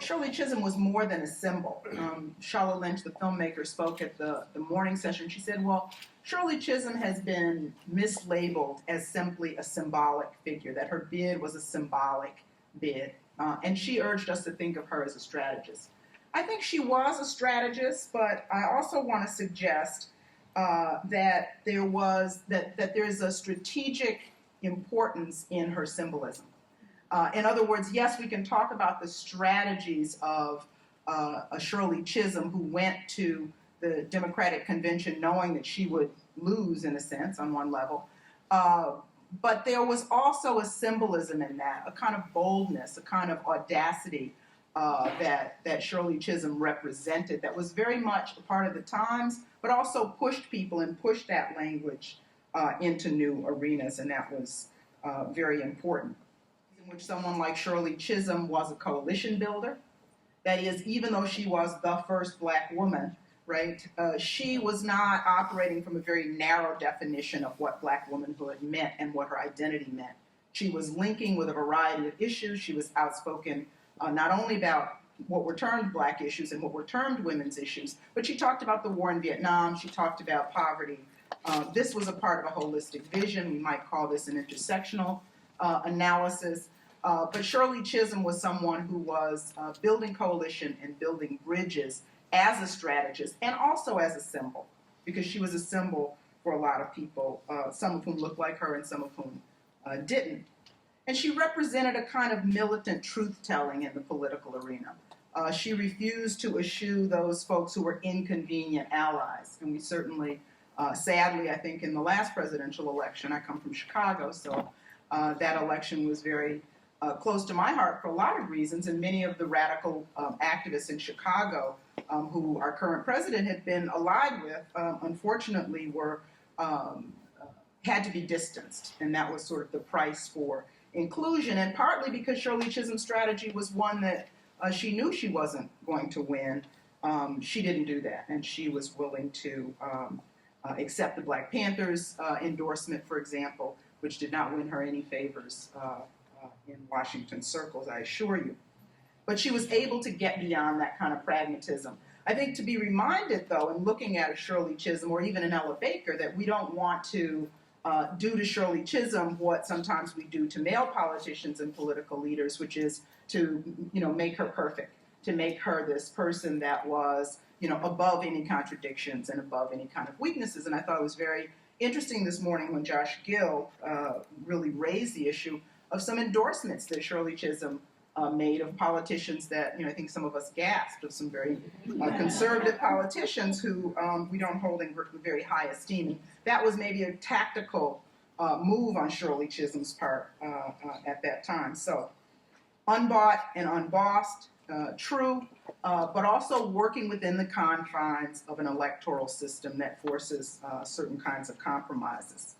Shirley Chisholm was more than a symbol. Charlotte Lynch, the filmmaker, spoke at the morning session. She said, well, Shirley Chisholm has been mislabeled as simply a symbolic figure, that her bid was a symbolic bid. And she urged us to think of her as a strategist. I think she was a strategist, but I also want to suggest that there's a strategic importance in her symbolism. In other words, yes, we can talk about the strategies of a Shirley Chisholm who went to the Democratic Convention knowing that she would lose, in a sense, on one level. But there was also a symbolism in that, a kind of boldness, a kind of audacity that Shirley Chisholm represented that was very much a part of the times, but also pushed people and pushed that language into new arenas, and that was very important. In which someone like Shirley Chisholm was a coalition builder. That is, even though she was the first black woman, right, she was not operating from a very narrow definition of what black womanhood meant and what her identity meant. She was linking with a variety of issues. She was outspoken not only about what were termed black issues and what were termed women's issues, but she talked about the war in Vietnam. She talked about poverty. This was a part of a holistic vision. We might call this an intersectional analysis. But Shirley Chisholm was someone who was building coalition and building bridges as a strategist and also as a symbol, because she was a symbol for a lot of people, some of whom looked like her and some of whom didn't. And she represented a kind of militant truth-telling in the political arena. She refused to eschew those folks who were inconvenient allies, and we certainly, sadly, I think in the last presidential election, I come from Chicago, so that election was very close to my heart for a lot of reasons, and many of the radical activists in Chicago who our current president had been allied with, unfortunately, were had to be distanced, and that was sort of the price for inclusion, and partly because Shirley Chisholm's strategy was one that she knew she wasn't going to win. She didn't do that, and she was willing to accept the Black Panthers endorsement, for example, which did not win her any favors in Washington circles, I assure you. But she was able to get beyond that kind of pragmatism. I think to be reminded, though, in looking at a Shirley Chisholm or even an Ella Baker, that we don't want to do to Shirley Chisholm what sometimes we do to male politicians and political leaders, which is to, make her perfect, to make her this person that was, above any contradictions and above any kind of weaknesses. And I thought it was very interesting this morning when Josh Gill really raised the issue of some endorsements that Shirley Chisholm made of politicians that, I think some of us gasped, of some very conservative politicians who we don't hold in very high esteem. And that was maybe a tactical move on Shirley Chisholm's part at that time. So unbought and unbossed, true, but also working within the confines of an electoral system that forces certain kinds of compromises.